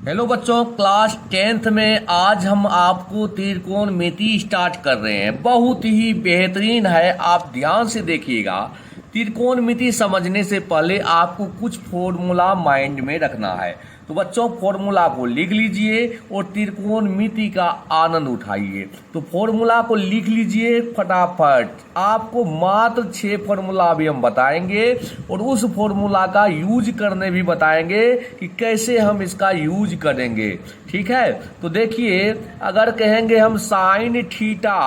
Hello बच्चों, class 10th में आज हम आपको त्रिकोणमिति स्टार्ट कर रहे हैं। बहुत ही बेहतरीन है, आप ध्यान से देखिएगा। त्रिकोणमिति समझने से पहले आपको कुछ फॉर्मूला माइंड में रखना है। तो बच्चों, फॉर्मूला को लिख लीजिए और त्रिकोणमिति का आनंद उठाइए। तो फॉर्मूला को लिख लीजिए फटाफट। आपको मात्र 6 फॉर्मूला अभी हम बताएंगे और उस फॉर्मूला का यूज करने भी बताएंगे कि कैसे हम इसका यूज करेंगे। ठीक है, तो देखिए, अगर कहेंगे हम साइन थीटा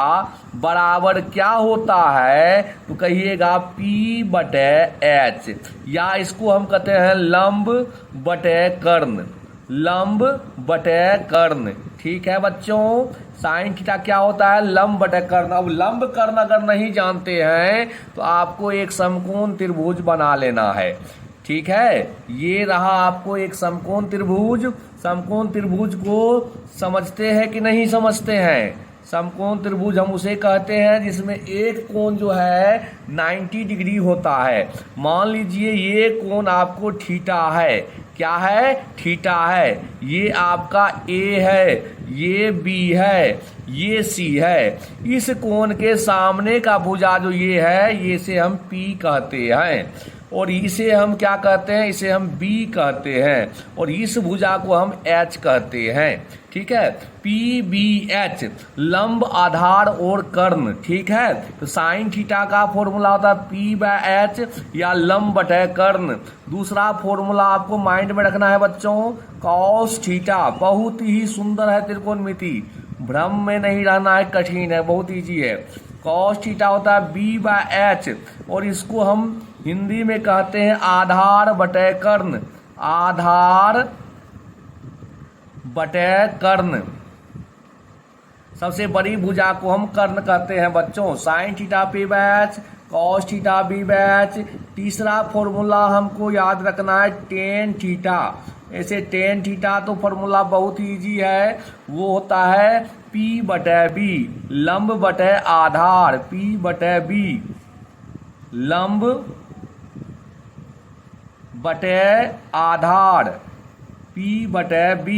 बराबर क्या होता है तो कहिएगा P बटे H, या इसको हम कहते हैं लंब बटे कर्ण। लंब बटे कर्ण, ठीक है बच्चों। साइन थीटा क्या होता है? लंब बटे कर्ण। अब लंब कर्ण अगर नहीं जानते हैं तो आपको एक समकोण त्रिभुज बना लेना है। ठीक है, ये रहा आपको एक समकोण त्रिभुज। समकोण त्रिभुज को समझते हैं कि नहीं समझते हैं? समकोण त्रिभुज हम उसे कहते हैं जिसमें एक कोण जो है 90 डिग्री होता है। मान लीजिए ये कोण आपको थीटा है। क्या है? थीटा है। ये आपका A है, ये B है, ये C है। इस कोण के सामने का भुजा जो ये है, ये से हम P कहते हैं और इसे हम क्या कहते हैं? इसे हम B कहते हैं और इस भुजा को हम H कहते हैं। ठीक है, PBH, लंब, आधार और कर्ण। ठीक है, तो साइन थीटा का फॉर्मूला होता है P/H या लंब बटे कर्ण। दूसरा फॉर्मूला आपको माइंड में रखना है बच्चों, कॉस थीटा। बहुत ही सुंदर है त्रिकोणमिति, भ्रम में नहीं रहना है, कठिन है, बहुत ईजी है। कॉस थीटा होता है B/H और इसको हम हिंदी में कहते हैं आधार बटे कर्ण। आधार बटे कर्ण। सबसे बड़ी भुजा को हम कर्ण कहते हैं बच्चों। Sign theta P/H, cos theta B/H। तीसरा फॉर्मूला हमको याद रखना है टेन थीटा। ऐसे टेन थीटा तो फॉर्मूला बहुत ही इजी है, वो होता है P बटे B, लंब बटे आधार। P बटे B, लंब बटे आधार। P बटे B।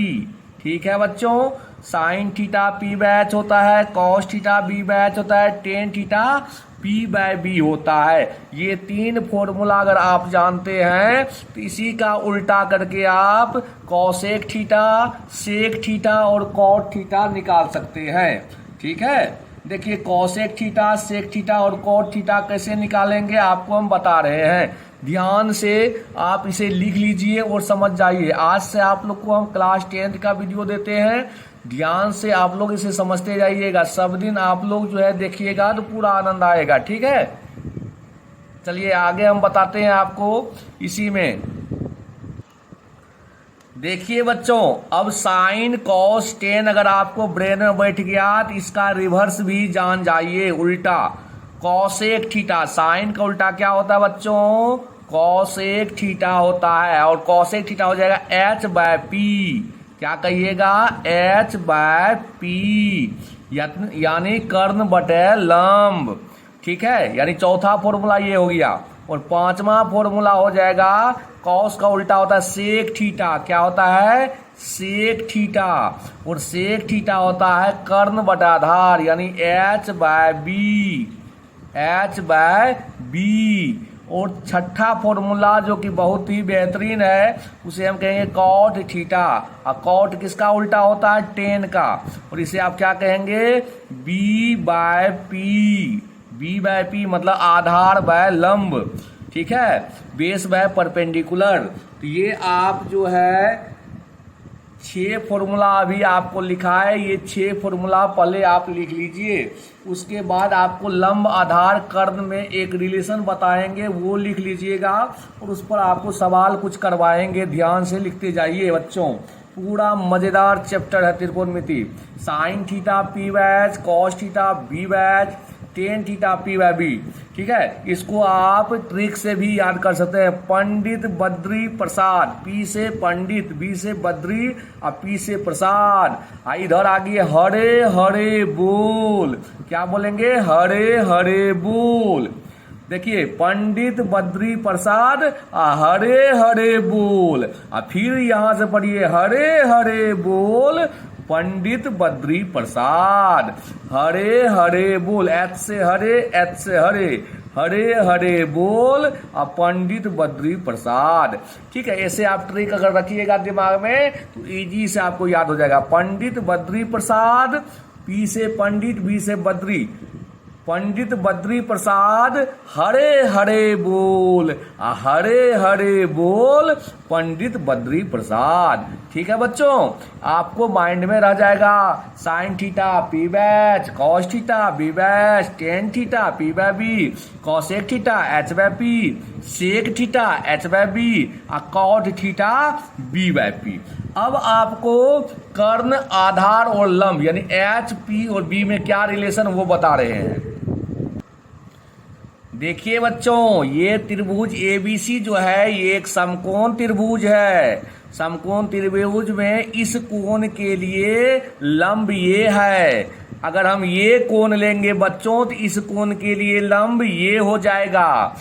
ठीक है बच्चों, साइन थीटा P/H होता है, कॉस थीटा B/H होता है, टेन थीटा P/B होता है। ये 3 फॉर्मूला अगर आप जानते हैं तो इसी का उल्टा करके आप कॉसेक थीटा, सेक थीटा और कॉट थीटा निकाल सकते हैं। ठीक है, देखिए कॉसेक थीटा, सेक थीटा और कॉट थीटा कैसे निकालेंगे आपको हम बता रहे हैं। ध्यान से आप इसे लिख लीजिए और समझ जाइए। आज से आप लोग को हम क्लास 10th का वीडियो देते हैं, ध्यान से आप लोग इसे समझते जाइएगा। सब दिन आप लोग जो है देखिएगा तो पूरा आनंद आएगा। ठीक है, चलिए आगे हम बताते हैं आपको इसी में। देखिए बच्चों, अब साइन कॉस टेन अगर आपको ब्रेन में बैठ गया तो इसका रिवर्स भी जान जाइए, उल्टा। कॉसेक थीटा, साइन का उल्टा क्या होता है बच्चों? कॉसेक थीटा होता है और कॉसेक थीटा हो जाएगा H/P। क्या कहिएगा? H/P, यानी कर्ण बटे लंब। ठीक है, यानी चौथा फॉर्मूला ये हो गया। और पांचवा फॉर्मूला हो जाएगा, कॉस का उल्टा होता है सेक थीटा। क्या होता है? Sec theta. और सेक थीटा होता है कर्ण बटा आधार, यानी H/B। H/B। और छठा फॉर्मूला जो कि बहुत ही बेहतरीन है, उसे हम कहेंगे कॉट थीटा। और कॉट किसका उल्टा होता है? टेन का। और इसे आप क्या कहेंगे? B/P। B/P मतलब आधार बाय लंब। ठीक है, बेस बाय परपेंडिकुलर। तो ये आप जो है 6 फॉर्मूला अभी आपको लिखा है, ये 6 फॉर्मूला पहले आप लिख लीजिए। उसके बाद आपको लंब, आधार, कर्ण में एक रिलेशन बताएंगे, वो लिख लीजिएगा और उस पर आपको सवाल कुछ करवाएंगे। ध्यान से लिखते जाइए बच्चों, पूरा मजेदार चैप्टर है त्रिकोणमिति। Sine theta P/H, cos theta B/H, tan theta P/B। ठीक है, इसको आप ट्रिक से भी याद कर सकते हैं। पंडित बद्री प्रसाद, P से पंडित, B से बद्री और P से प्रसाद। इधर आगे हरे हरे बोल। क्या बोलेंगे? हरे हरे बोल। देखिए पंडित बद्री प्रसाद हरे हरे बोल, फिर यहां से पढ़िए हरे हरे बोल पंडित बद्री प्रसाद, हरे हरे बोल, एच से हरे, एच से हरे, हरे हरे बोल पंडित बद्री प्रसाद। ठीक है, ऐसे आप ट्रिक अगर रखिएगा दिमाग में तो इजी से आपको याद हो जाएगा। पंडित बद्री प्रसाद, पी से पंडित, बी से बद्री, पंडित बद्री प्रसाद हरे हरे बोल, हरे हरे बोल पंडित बद्री प्रसाद। ठीक है बच्चों, आपको माइंड में रह जाएगा sine theta P by H, cos theta B by H, tan theta P by B, cosec theta H by P, sec theta H by B, cot theta B by P. अब आपको कर्ण, आधार और लंब यानी एच, पी और B में क्या relation वो बता रहे हैं। देखिए बच्चों, ये त्रिभुज एबीसी जो है ये एक समकोण त्रिभुज है। समकोण त्रिभुज में इस कोण के लिए लंब ये है। अगर हम ये कोण लेंगे बच्चों तो इस कोण के लिए लंब ये हो जाएगा।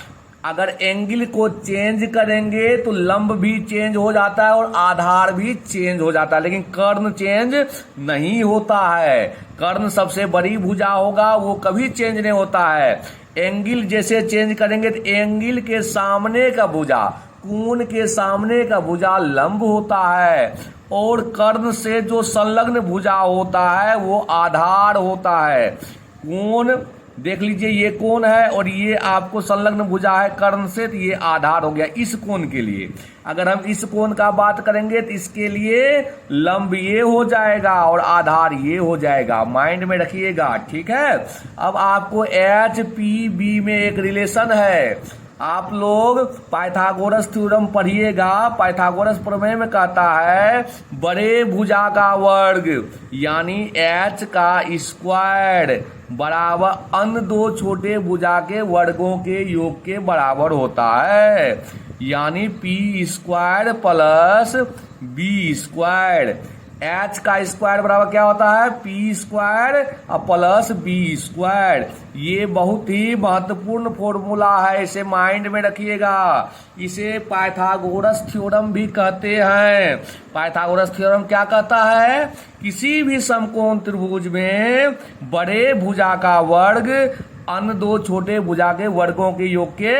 अगर एंगल को चेंज करेंगे तो लंब भी चेंज हो जाता है और आधार भी चेंज हो जाता है, लेकिन कर्ण चेंज नहीं होता है। कर्ण सबसे बड़ी भुजा होगा, वो कभी चेंज नहीं होता है। एंगल जैसे चेंज करेंगे तो एंगल के सामने का भुजा, कोण के सामने का भुजा लंब होता है और कर्ण से जो संलग्न भुजा होता है वो आधार होता है। कोण देख लीजिए, ये कोण है और ये आपको संलग्न भुजा है कर्ण से, तो ये आधार हो गया इस कोण के लिए। अगर हम इस कोण का बात करेंगे तो इसके लिए लंब ये हो जाएगा और आधार ये हो जाएगा, माइंड में रखिएगा। ठीक है, अब आपको एच पी बी में एक रिलेशन है। आप लोग पाइथागोरस थ्योरम पढ़िएगा। पाइथागोरस प्रमेय में कहता है बड़े भुजा का वर्ग यानी एच का स्क्वायर बराबर अन्य दो छोटे भुजा के वर्गों के योग के बराबर होता है, यानी P square plus B square. H का स्क्वायर बराबर क्या होता है, P square plus B square. ये बहुत ही महत्वपूर्ण फॉर्मूला है, इसे माइंड में रखिएगा। इसे पाइथागोरस थ्योरम भी कहते हैं। पाइथागोरस थ्योरम क्या कहता है, किसी भी समकोण त्रिभुज में बड़े भुजा का वर्ग अन्य दो छोटे भुजा के वर्गों के योग के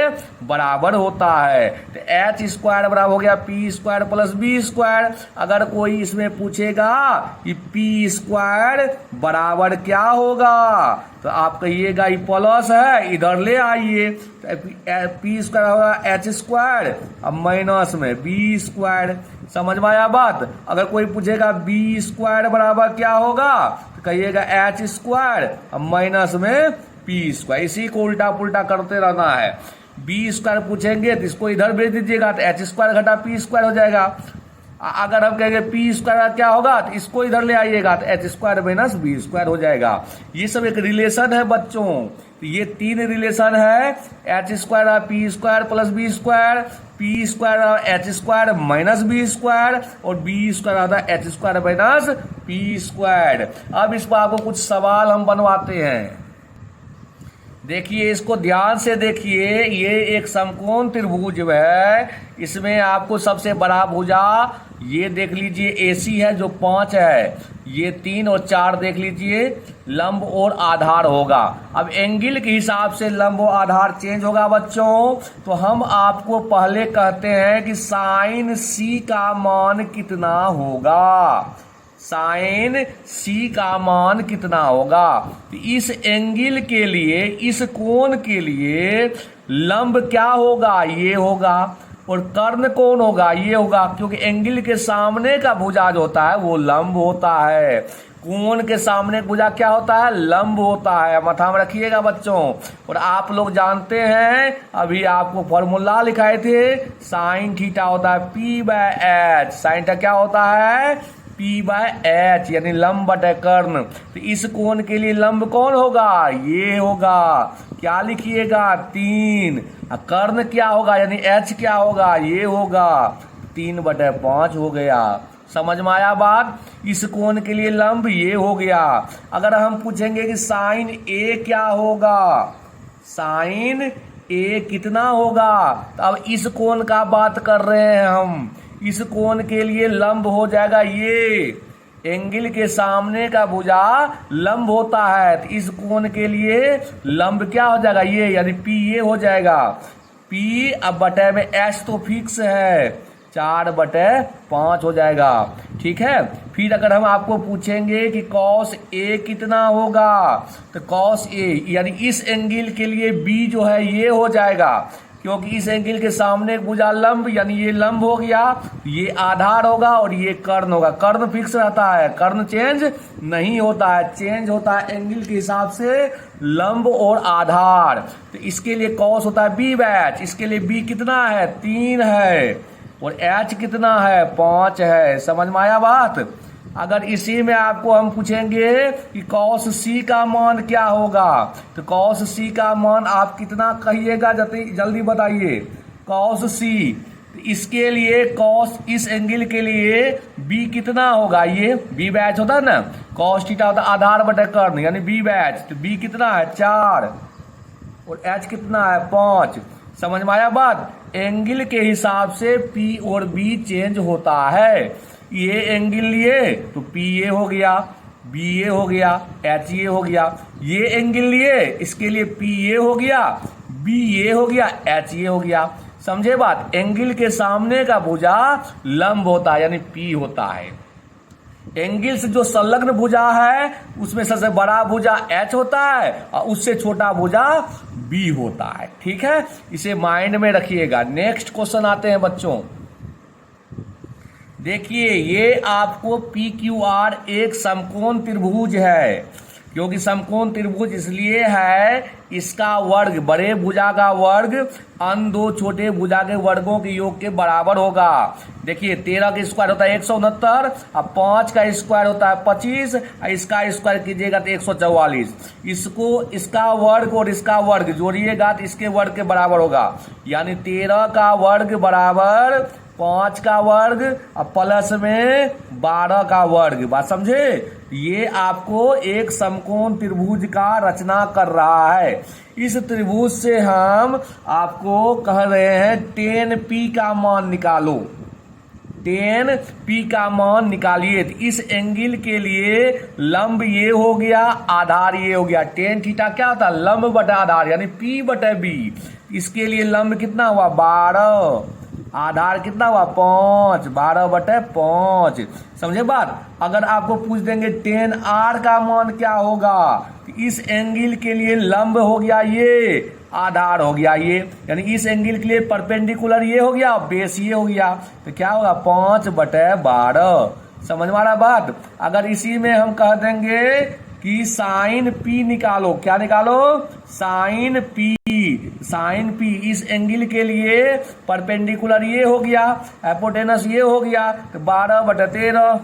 बराबर होता है। तो एच स्क्वायर बराबर हो गया P square plus B square. अगर कोई इसमें पूछेगा कि पी स्क्वायर बराबर क्या होगा तो आप कहिएगा ये प्लस है, इधर ले आइए, पी स्क्वायर होगा एच स्क्वायर अब माइनस में बी स्क्वायर। समझ में आया बात। अगर कोई पूछेगा बी स्क्वायर बराबर क्या होगा तो कहिएगा एच स्क्वायर अब माइनस में पी स्क्वायर। इसी को उल्टा पुल्टा करते रहना है। बी स्क्वायर पूछेंगे तो इसको इधर भेज दीजिएगा तो एच स्क्वायर घटा पी स्क्वायर हो जाएगा। अगर हम कहेंगे पी स्क्वायर क्या होगा तो इसको इधर ले आइएगा तो H square minus B square हो जाएगा। ये सब एक रिलेशन है बच्चों। तो ये तीन रिलेशन है, H square P square plus B square, P square H square minus B square और बी स्क्वायर आता है H square minus P square. अब इस पर आपको कुछ सवाल हम बनवाते हैं। देखिए इसको ध्यान से देखिए, ये एक समकोण त्रिभुज है। इसमें आपको सबसे बड़ा भुजा ये देख लीजिए एसी है जो 5 है, ये 3 और 4 देख लीजिए लंब और आधार होगा। अब एंगल के हिसाब से लंब और आधार चेंज होगा बच्चों। तो हम आपको पहले कहते हैं कि साइन सी का मान कितना होगा, साइन सी का मान कितना होगा। तो इस एंगल के लिए, इस कोण के लिए लंब क्या होगा, ये होगा और कर्ण कौन होगा, ये होगा, क्योंकि एंगल के सामने का भुजा जो होता है वो लंब होता है। कोण के सामने भुजा क्या होता है, लंब होता है। माथा में रखिएगा बच्चों। और आप लोग जानते हैं अभी आपको फॉर्मूला लिखाए थे, साइन थीटा होता है P by H. Sine theta क्या होता है, पी बाय एच यानी लंब बटे कर्ण। तो इस कोण के लिए लंब कौन होगा, ये होगा। क्या लिखिएगा 3। कर्ण क्या होगा यानी एच क्या होगा, ये होगा 3/5 हो गया। समझ में आया बात। इस कोण के लिए लंब ये हो गया। अगर हम पूछेंगे कि साइन ए क्या होगा, साइन ए कितना होगा। तो अब इस कोण का बात कर रहे हैं हम, इस कोण के लिए लंब हो जाएगा ये, एंगल के सामने का भुजा लंब होता है, तो इस कोण के लिए लंब क्या हो जाएगा ये, यानी पी ये हो जाएगा। पी अब बटे में एच तो फिक्स है, 4/5 हो जाएगा। ठीक है, फिर अगर हम आपको पूछेंगे कि कॉस ए कितना होगा, तो कॉस ए यानी इस एंगल के लिए बी जो है ये हो जाएगा, क्योंकि इस एंगल के सामने भुजा लंब, यानी ये लंब हो गया, ये आधार होगा और ये कर्ण होगा। कर्ण फिक्स रहता है, कर्ण चेंज नहीं होता है, चेंज होता है एंगल के हिसाब से लंब और आधार। तो इसके लिए कॉस होता है बी बैच, इसके लिए बी कितना है 3 है और एच कितना है 5 है। समझ में आया बात। अगर इसी में आपको हम पूछेंगे कि कॉस सी का मान क्या होगा, तो कॉस सी का मान आप कितना कहिएगा, जल्दी बताइए। कॉस सी, इसके लिए कॉस इस एंगल के लिए बी कितना होगा, ये बी बैच होता है ना, कॉस थीटा होता है आधार बटे कर्ण, यानी बी बैच, तो बी कितना है 4 और एच कितना है 5। समझ में आया बात। एंगल के हिसाब से पी और बी चेंज होता है। ये एंगल लिए तो पी ए हो गया, बी ए हो गया, एच ए हो गया। ये एंगल लिए, इसके लिए पी ए हो गया, बी ए हो गया, एच ए हो गया। समझे बात। एंगल के सामने का भुजा लंब होता है, यानी पी होता है। एंगल से जो संलग्न भुजा है उसमें सबसे बड़ा भुजा एच होता है और उससे छोटा भुजा बी होता है। ठीक है, इसे माइंड में रखिएगा। नेक्स्ट क्वेश्चन आते हैं बच्चों। देखिए, ये आपको पी क्यू आर एक समकोण त्रिभुज है, क्योंकि समकोण त्रिभुज इसलिए है, इसका वर्ग बड़े भुजा का वर्ग अन्य दो छोटे भुजा के वर्गों के योग के बराबर होगा। देखिए, 13 का स्क्वायर होता है 169 और 5 का स्क्वायर होता है 25, इसका स्क्वायर कीजिएगा तो 144। इसको इसका वर्ग और इसका वर्ग जोड़िएगा तो इसके वर्ग के बराबर होगा, यानी 13 का वर्ग बराबर 5 का वर्ग और प्लस में 12 का वर्ग। बात समझे। ये आपको एक समकोण त्रिभुज का रचना कर रहा है। इस त्रिभुज से हम आपको कह रहे हैं 10p का मान निकालो, 10p का मान निकालिए। तो इस एंगल के लिए लंब ये हो गया, आधार ये हो गया। tan थीटा क्या होता है, लंब बटा आधार, यानी p बटे b। इसके लिए लंब कितना हुआ 12, आधार कितना हुआ 5, 12/5। समझे बात। अगर आपको पूछ देंगे 10r का मान क्या होगा, तो इस एंगल के लिए लंब हो गया ये, आधार हो गया ये, यानी इस एंगल के लिए परपेंडिकुलर ये हो गया, बेस ये हो गया, तो क्या होगा 5/12। समझ में आ रहा बात। अगर इसी में हम कह देंगे कि साइन p निकालो, क्या निकालो साइन p, साइन p इस एंगल के लिए परपेंडिकुलर ये हो गया, हाइपोटेनस ये हो गया, तो 12/13,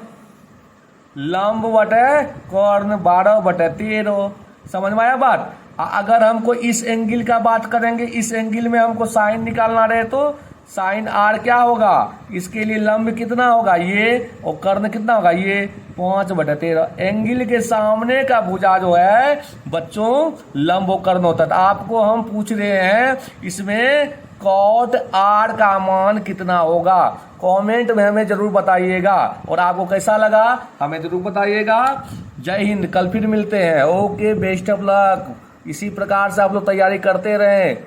लंब बटे कर्ण 12/13। समझ में आया बात। अगर हमको इस एंगल का बात करेंगे, इस एंगल में हमको साइन निकालना रहे तो साइन आर क्या होगा, इसके लिए लंब कितना होगा ये और कर्ण कितना होगा ये 5/13। एंगल के सामने का भुजा जो है बच्चों लंब और कर्ण होता है। आपको हम पूछ रहे हैं इसमें कॉट आर का मान कितना होगा। कमेंट में हमें जरूर बताइएगा और आपको कैसा लगा हमें जरूर बताइएगा। जय हिंद। कल फिर मिलते हैं। Okay, best of luck. इसी प्रकार से आप लोग तैयारी करते रहें।